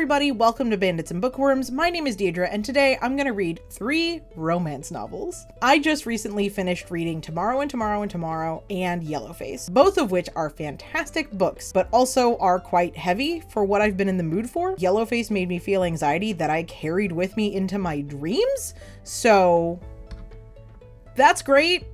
everybody, welcome to Bandits and Bookworms. My name is DEIDRE, and today I'm gonna read 3 romance novels. I just recently finished reading Tomorrow and Tomorrow and Tomorrow and Yellowface, both of which are fantastic books, but also are quite heavy for what I've been in the mood for. Yellowface made me feel anxiety that I carried with me into my dreams, so that's great.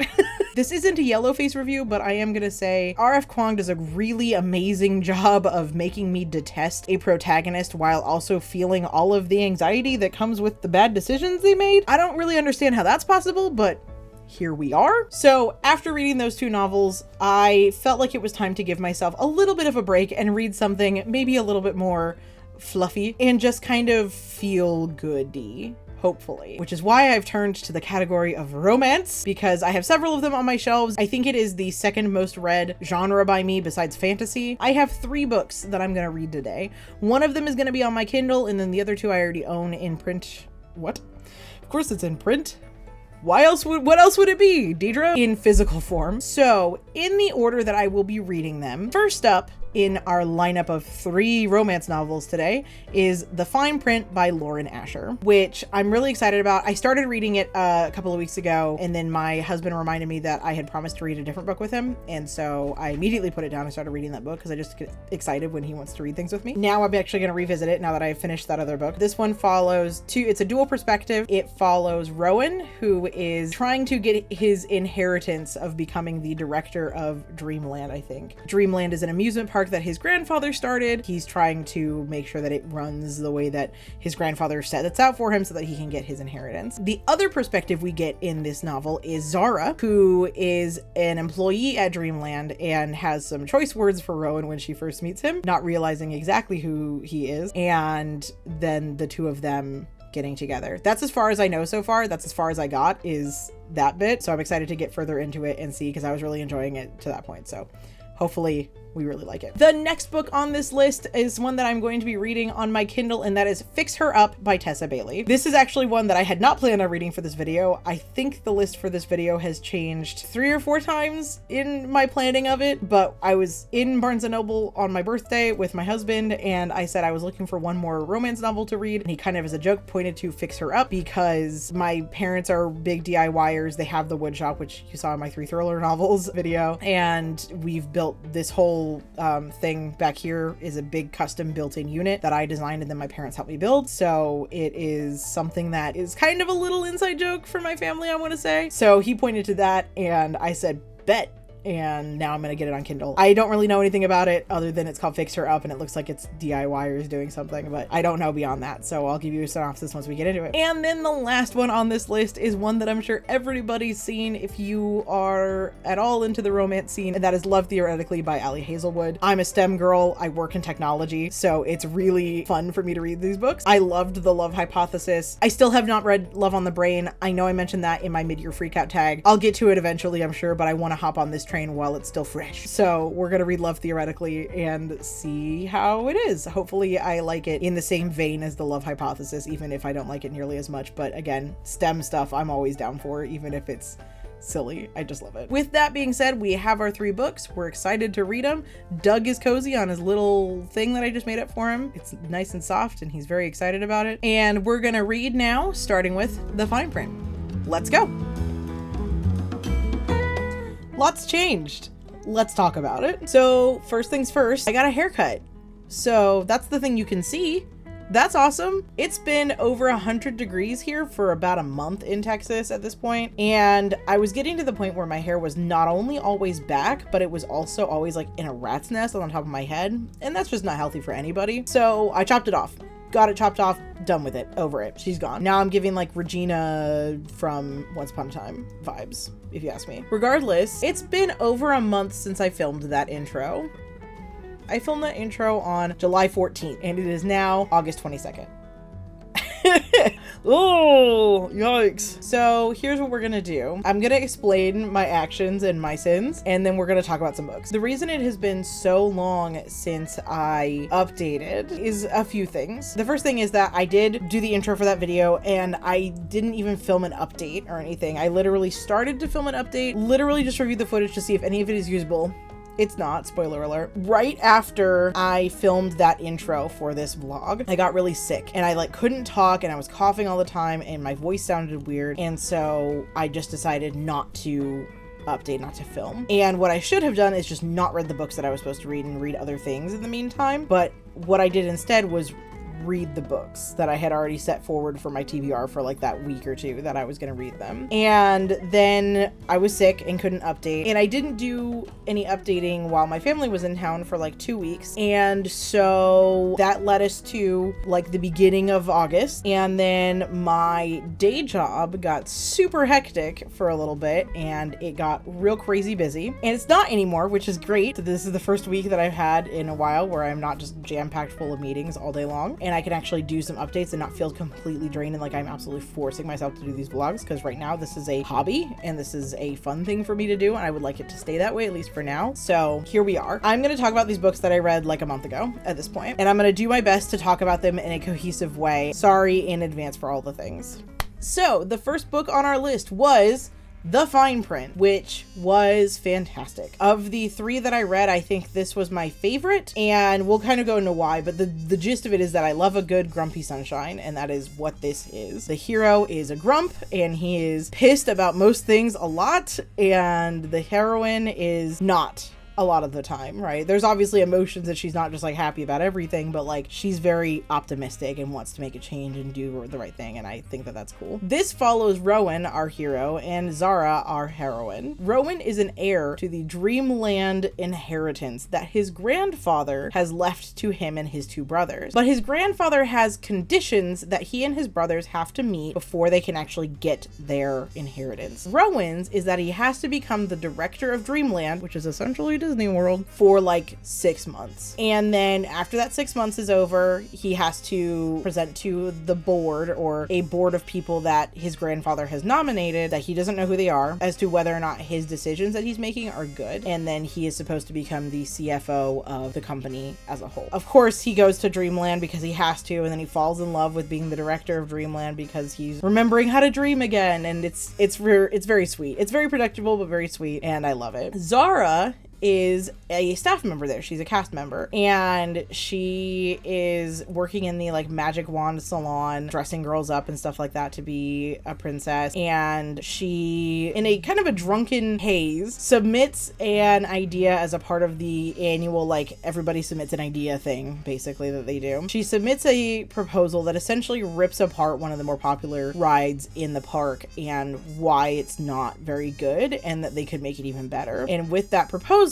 This isn't a Yellowface review, but I am gonna say R.F. Kuang does a really amazing job of making me detest a protagonist while also feeling all of the anxiety that comes with the bad decisions they made. I don't really understand how that's possible, but here we are. So after reading those 2 novels, I felt like it was time to give myself a little bit of a break and read something maybe a little bit more fluffy and just kind of feel goody. Hopefully, which is why I've turned to the category of romance, because I have several of them on my shelves. I think it is the second most read genre by me besides fantasy. I have 3 books that I'm gonna read today. One of them is gonna be on my Kindle, and then the other 2 I already own in print. What? Of course it's in print. What else would it be, DEIDRE? In physical form. So in the order that I will be reading them, first up in our lineup of 3 romance novels today is The Fine Print by Lauren Asher, which I'm really excited about. I started reading it a couple of weeks ago, and then my husband reminded me that I had promised to read a different book with him, and so I immediately put it down and started reading that book because I just get excited when he wants to read things with me. Now I'm actually going to revisit it now that I've finished that other book. This one follows it's a dual perspective. It follows Rowan, who is trying to get his inheritance of becoming the director of Dreamland, I think. Dreamland is an amusement park that his grandfather started. He's trying to make sure that it runs the way that his grandfather sets out for him so that he can get his inheritance. The other perspective we get in this novel is Zara, who is an employee at Dreamland and has some choice words for Rowan when she first meets him, not realizing exactly who he is, and then the 2 of them getting together. That's as far as I know so far. That's as far as I got, is that bit. So I'm excited to get further into it and see, because I was really enjoying it to that point. So hopefully we really like it. The next book on this list is one that I'm going to be reading on my Kindle, and that is Fix Her Up by Tessa Bailey. This is actually one that I had not planned on reading for this video. I think the list for this video has changed 3 or 4 times in my planning of it, but I was in Barnes & Noble on my birthday with my husband, and I said I was looking for one more romance novel to read, and he kind of as a joke pointed to Fix Her Up because my parents are big DIYers. They have the wood shop, which you saw in my 3 thriller novels video, and we've built this whole thing back here is a big custom built-in unit that I designed and then my parents helped me build. So it is something that is kind of a little inside joke for my family, I want to say. So he pointed to that and I said, bet. And now I'm gonna get it on Kindle. I don't really know anything about it other than it's called Fix Her Up and it looks like it's DIYers doing something, but I don't know beyond that. So I'll give you a synopsis once we get into it. And then the last one on this list is one that I'm sure everybody's seen if you are at all into the romance scene, and that is Love Theoretically by Ali Hazelwood. I'm a STEM girl. I work in technology, so it's really fun for me to read these books. I loved The Love Hypothesis. I still have not read Love on the Brain. I know I mentioned that in my mid-year freakout tag. I'll get to it eventually, I'm sure, but I want to hop on this train while it's still fresh. So we're gonna read Love Theoretically and see how it is. Hopefully I like it in the same vein as The Love Hypothesis, even if I don't like it nearly as much. But again, STEM stuff I'm always down for, even if it's silly. I just love it. With that being said, we have our 3 books. We're excited to read them. Doug is cozy on his little thing that I just made up for him. It's nice and soft and he's very excited about it. And we're gonna read now, starting with The Fine Print. Let's go. Lots changed. Let's talk about it. So first things first, I got a haircut. So that's the thing you can see. That's awesome. It's been over 100 degrees here for about a month in Texas at this point. And I was getting to the point where my hair was not only always back, but it was also always like in a rat's nest on top of my head. And that's just not healthy for anybody. So I chopped it off. Got it chopped off, done with it, over it. She's gone. Now I'm giving like Regina from Once Upon a Time vibes, if you ask me. Regardless, it's been over a month since I filmed that intro. I filmed that intro on July 14th, and it is now August 22nd. Oh, yikes. So here's what we're gonna do. I'm gonna explain my actions and my sins, and then we're gonna talk about some books. The reason it has been so long since I updated is a few things. The first thing is that I did do the intro for that video, and I didn't even film an update or anything. I literally started to film an update, literally just reviewed the footage to see if any of it is usable. It's not, spoiler alert. Right after I filmed that intro for this vlog, I got really sick and I like couldn't talk and I was coughing all the time and my voice sounded weird. And so I just decided not to update, not to film. And what I should have done is just not read the books that I was supposed to read and read other things in the meantime. But what I did instead was read the books that I had already set forward for my TBR for like that week or two that I was going to read them. And then I was sick and couldn't update, and I didn't do any updating while my family was in town for like 2 weeks. And so that led us to like the beginning of August, and then my day job got super hectic for a little bit and it got real crazy busy, and it's not anymore, which is great. This is the first week that I've had in a while where I'm not just jam-packed full of meetings all day long, and I can actually do some updates and not feel completely drained and like I'm absolutely forcing myself to do these vlogs, because right now this is a hobby and this is a fun thing for me to do, and I would like it to stay that way, at least for now. So here we are. I'm going to talk about these books that I read like a month ago at this point, and I'm going to do my best to talk about them in a cohesive way. Sorry in advance for all the things. So the first book on our list was The Fine Print, which was fantastic. Of the three that I read, I think this was my favorite, and we'll kind of go into why, but the gist of it is that I love a good grumpy sunshine, and that is what this is. The hero is a grump, and he is pissed about most things a lot, and the heroine is not a lot of the time, right? There's obviously emotions that she's not just like happy about everything, but like she's very optimistic and wants to make a change and do the right thing, and I think that that's cool. This follows Rowan, our hero, and Zara, our heroine. Rowan is an heir to the Dreamland inheritance that his grandfather has left to him and his two brothers, but his grandfather has conditions that he and his brothers have to meet before they can actually get their inheritance. Rowan's is that he has to become the director of Dreamland, which is essentially Disney World, for like 6 months. And then after that 6 months is over, he has to present to the board, or a board of people that his grandfather has nominated, that he doesn't know who they are, as to whether or not his decisions that he's making are good. And then he is supposed to become the CFO of the company as a whole. Of course, he goes to Dreamland because he has to, and then he falls in love with being the director of Dreamland because he's remembering how to dream again. And it's very sweet. It's very predictable, but very sweet, and I love it. Zara is a staff member there. She's a cast member, and she is working in the like magic wand salon, dressing girls up and stuff like that to be a princess. And she, in a kind of a drunken haze, submits an idea as a part of the annual like everybody submits an idea thing basically that they do. She submits a proposal that essentially rips apart one of the more popular rides in the park and why it's not very good and that they could make it even better. And with that proposal,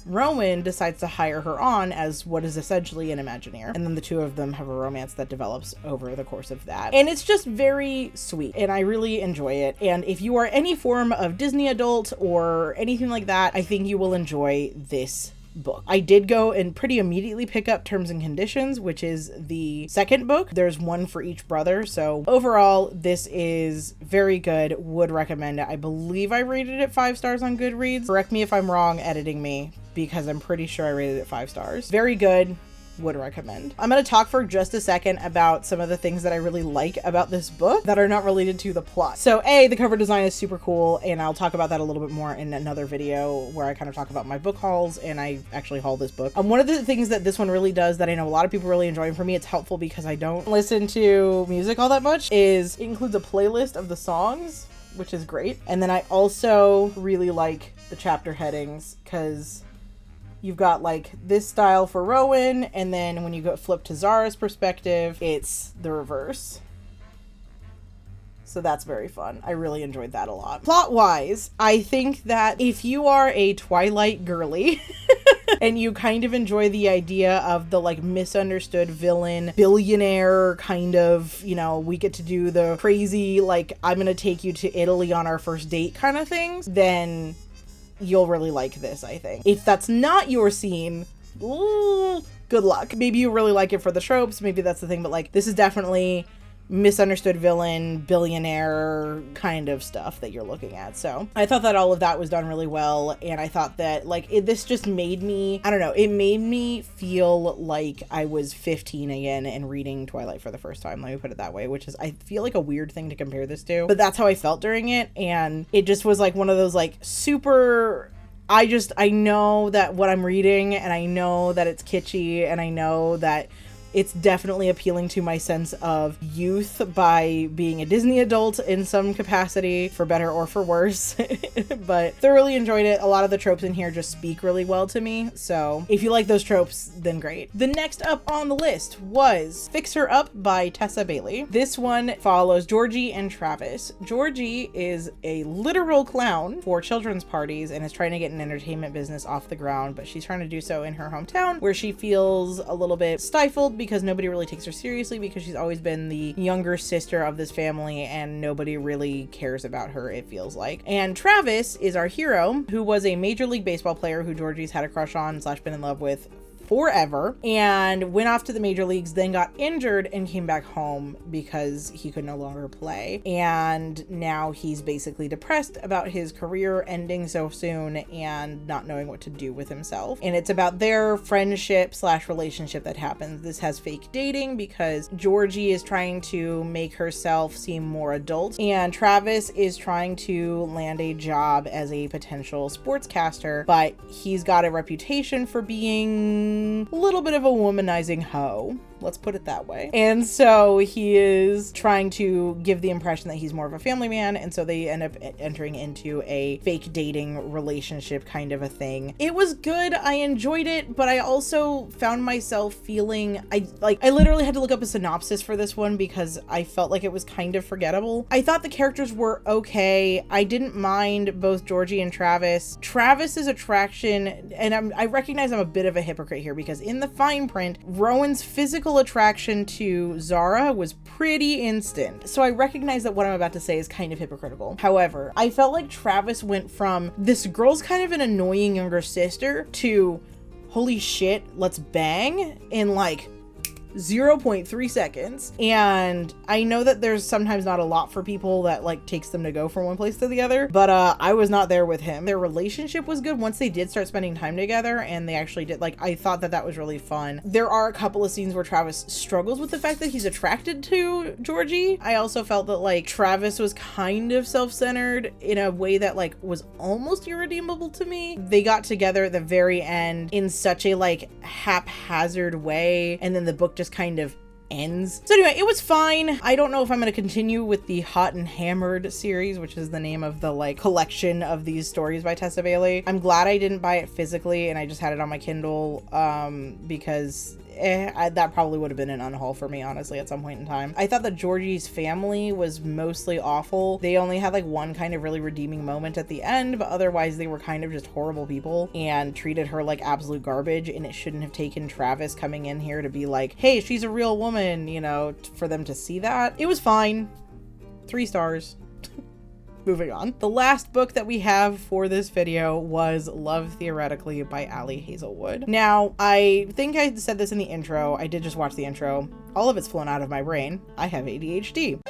Rowan decides to hire her on as what is essentially an Imagineer, and then the two of them have a romance that develops over the course of that, and it's just very sweet and I really enjoy it. And if you are any form of Disney adult or anything like that, I think you will enjoy this book. I did go and pretty immediately pick up Terms and Conditions, which is the second book. There's one for each brother. So overall, this is very good. Would recommend it. I believe I rated it 5 stars on Goodreads. Correct me if I'm wrong, editing me, because I'm pretty sure I rated it 5 stars. Very good. Would recommend. I'm going to talk for just a second about some of the things that I really like about this book that are not related to the plot. So the cover design is super cool, and I'll talk about that a little bit more in another video where I kind of talk about my book hauls, and I actually haul this book. One of the things that this one really does that I know a lot of people really enjoy, and for me it's helpful because I don't listen to music all that much, is it includes a playlist of the songs, which is great. And then I also really like the chapter headings, because you've got like this style for Rowan, and then when you go flip to Zara's perspective, it's the reverse. So that's very fun. I really enjoyed that a lot. Plot-wise, I think that if you are a Twilight girly and you kind of enjoy the idea of the like misunderstood villain, billionaire kind of, you know, we get to do the crazy, like, I'm gonna take you to Italy on our first date kind of things, then you'll really like this, I think. If that's not your scene, good luck. Maybe you really like it for the tropes, maybe that's the thing, but like, this is definitely misunderstood villain, billionaire kind of stuff that you're looking at. So I thought that all of that was done really well, and I thought that like this just made me, I don't know, it made me feel like I was 15 again and reading Twilight for the first time, let me put it that way, which is, I feel like a weird thing to compare this to, but that's how I felt during it. And it just was like one of those like super I know that what I'm reading, and I know that it's kitschy, and I know that it's definitely appealing to my sense of youth by being a Disney adult in some capacity, for better or for worse. But thoroughly enjoyed it. A lot of the tropes in here just speak really well to me. So if you like those tropes, then great. The next up on the list was Fix Her Up by Tessa Bailey. This one follows Georgie and Travis. Georgie is a literal clown for children's parties and is trying to get an entertainment business off the ground, but she's trying to do so in her hometown, where she feels a little bit stifled because nobody really takes her seriously, because she's always been the younger sister of this family and nobody really cares about her, it feels like. And Travis is our hero, who was a Major League Baseball player who Georgie's had a crush on / been in love with forever, and went off to the major leagues, then got injured and came back home because he could no longer play. And now he's basically depressed about his career ending so soon and not knowing what to do with himself. And it's about their friendship / relationship that happens. This has fake dating because Georgie is trying to make herself seem more adult, and Travis is trying to land a job as a potential sportscaster, but he's got a reputation for being a little bit of a womanizing hoe. Let's put it that way. And so he is trying to give the impression that he's more of a family man, and so they end up entering into a fake dating relationship kind of a thing. It was good. I enjoyed it, but I also found myself feeling I literally had to look up a synopsis for this one because I felt like it was kind of forgettable. I thought the characters were okay. I didn't mind both Georgie and Travis. Travis's attraction, and I recognize I'm a bit of a hypocrite here because in the fine print, Rowan's physical attraction to Zara was pretty instant. So I recognize that what I'm about to say is kind of hypocritical. However, I felt like Travis went from this girl's kind of an annoying younger sister to holy shit, let's bang in like 0.3 seconds. And I know that there's sometimes not a lot for people that like takes them to go from one place to the other, but I was not there with him. Their relationship was good once they did start spending time together, and they actually did, like, I thought that that was really fun. There are a couple of scenes where Travis struggles with the fact that he's attracted to Georgie. I also felt that like Travis was kind of self-centered in a way that like was almost irredeemable to me. They got together at the very end in such a like haphazard way, and then the book just kind of ends. So anyway, it was fine. I don't know if I'm going to continue with the Hot and Hammered series, which is the name of the like collection of these stories by Tessa Bailey. I'm glad I didn't buy it physically and I just had it on my Kindle because that probably would have been an unhaul for me, honestly, at some point in time. I thought that Georgie's family was mostly awful. They only had like one kind of really redeeming moment at the end, but otherwise they were kind of just horrible people and treated her like absolute garbage, and it shouldn't have taken Travis coming in here to be like, hey, she's a real woman, you know, for them to see that. It was fine. 3 stars. Moving on. The last book that we have for this video was Love Theoretically by Ali Hazelwood. Now, I think I said this in the intro. I did just watch the intro. All of it's flown out of my brain. I have ADHD.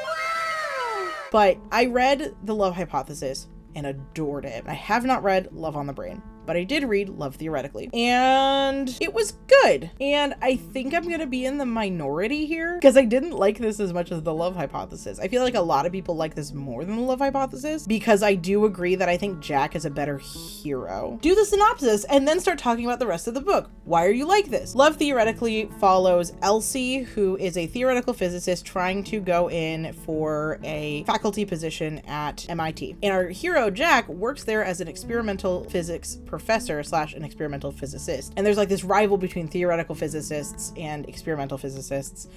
But I read The Love Hypothesis and adored it. I have not read Love on the Brain, but I did read Love Theoretically, and it was good. And I think I'm gonna be in the minority here because I didn't like this as much as The Love Hypothesis. I feel like a lot of people like this more than The Love Hypothesis because I do agree that I think Jack is a better hero. Do the synopsis and then start talking about the rest of the book. Why are you like this? Love Theoretically follows Elsie, who is a theoretical physicist trying to go in for a faculty position at MIT. And our hero, Jack, works there as an experimental physics professor / an experimental physicist. And there's like this rival between theoretical physicists and experimental physicists.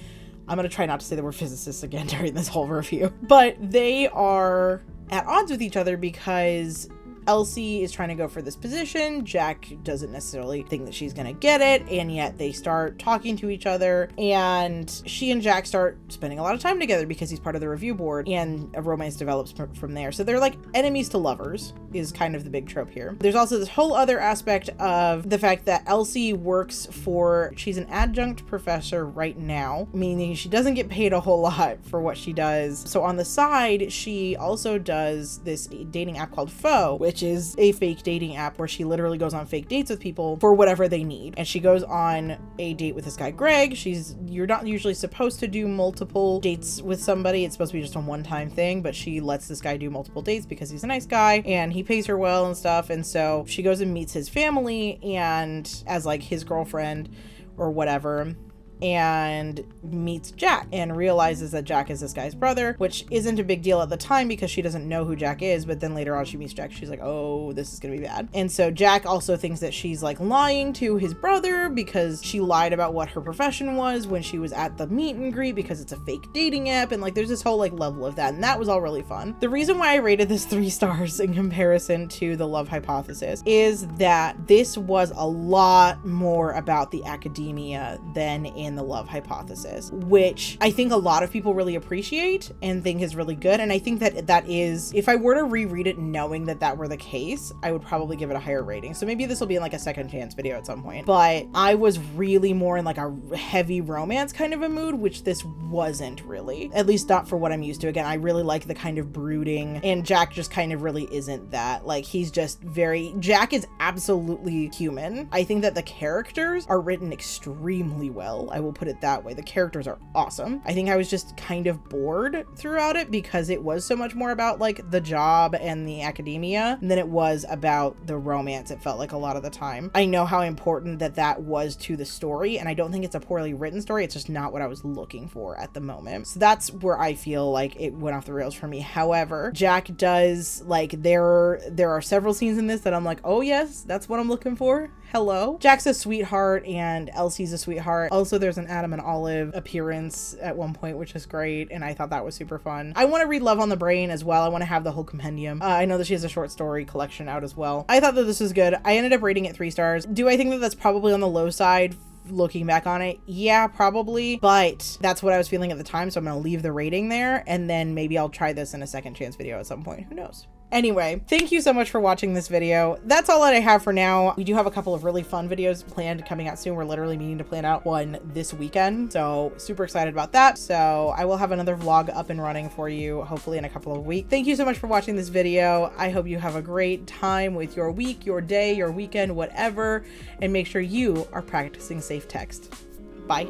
I'm gonna try not to say the word physicists again during this whole review. But they are at odds with each other because Elsie is trying to go for this position. Jack doesn't necessarily think that she's gonna get it, and yet they start talking to each other, and she and Jack start spending a lot of time together because he's part of the review board, and a romance develops from there. So they're like enemies to lovers is kind of the big trope here. There's also this whole other aspect of the fact that Elsie works for, she's an adjunct professor right now, meaning she doesn't get paid a whole lot for what she does. So on the side, she also does this dating app called Faux, which which is a fake dating app where she literally goes on fake dates with people for whatever they need. And she goes on a date with this guy, Greg. You're not usually supposed to do multiple dates with somebody. It's supposed to be just a one-time thing, but she lets this guy do multiple dates because he's a nice guy and he pays her well and stuff. And so she goes and meets his family and as like his girlfriend or whatever, and meets Jack and realizes that Jack is this guy's brother, which isn't a big deal at the time because she doesn't know who Jack is, but then later on she meets Jack. She's like, oh, this is gonna be bad. And so Jack also thinks that she's like lying to his brother because she lied about what her profession was when she was at the meet and greet because it's a fake dating app, and like there's this whole like level of that, and that was all really fun. The reason why I rated this 3 stars in comparison to The Love Hypothesis is that this was a lot more about the academia than in The Love Hypothesis, which I think a lot of people really appreciate and think is really good. And I think that is, if I were to reread it knowing that were the case, I would probably give it a higher rating. So maybe this will be in like a second chance video at some point, but I was really more in like a heavy romance kind of a mood, which this wasn't really, at least not for what I'm used to. Again, I really like the kind of brooding, and Jack just kind of really isn't that. Like he's just Jack is absolutely human. I think that the characters are written extremely well. I will put it that way. The characters are awesome. I think I was just kind of bored throughout it because it was so much more about like the job and the academia than it was about the romance, it felt like a lot of the time. I know how important that was to the story, and I don't think it's a poorly written story. It's just not what I was looking for at the moment. So that's where I feel like it went off the rails for me. However, Jack does, like, there are several scenes in this that I'm like, oh yes, that's what I'm looking for. Hello. Jack's a sweetheart and Elsie's a sweetheart. Also, there's an Adam and Olive appearance at one point, which is great, and I thought that was super fun. I want to read Love on the Brain as well. I want to have the whole compendium. I know that she has a short story collection out as well. I thought that this was good. I ended up rating it 3 stars. Do I think that that's probably on the low side? Looking back on it, yeah, probably, but that's what I was feeling at the time, so I'm gonna leave the rating there, and then maybe I'll try this in a second chance video at some point. Who knows? Anyway, thank you so much for watching this video. That's all that I have for now. We do have a couple of really fun videos planned coming out soon. We're literally meaning to plan out one this weekend, so super excited about that. So I will have another vlog up and running for you, hopefully in a couple of weeks. Thank you so much for watching this video. I hope you have a great time with your week, your day, your weekend, whatever, and make sure you are practicing safe text. Bye.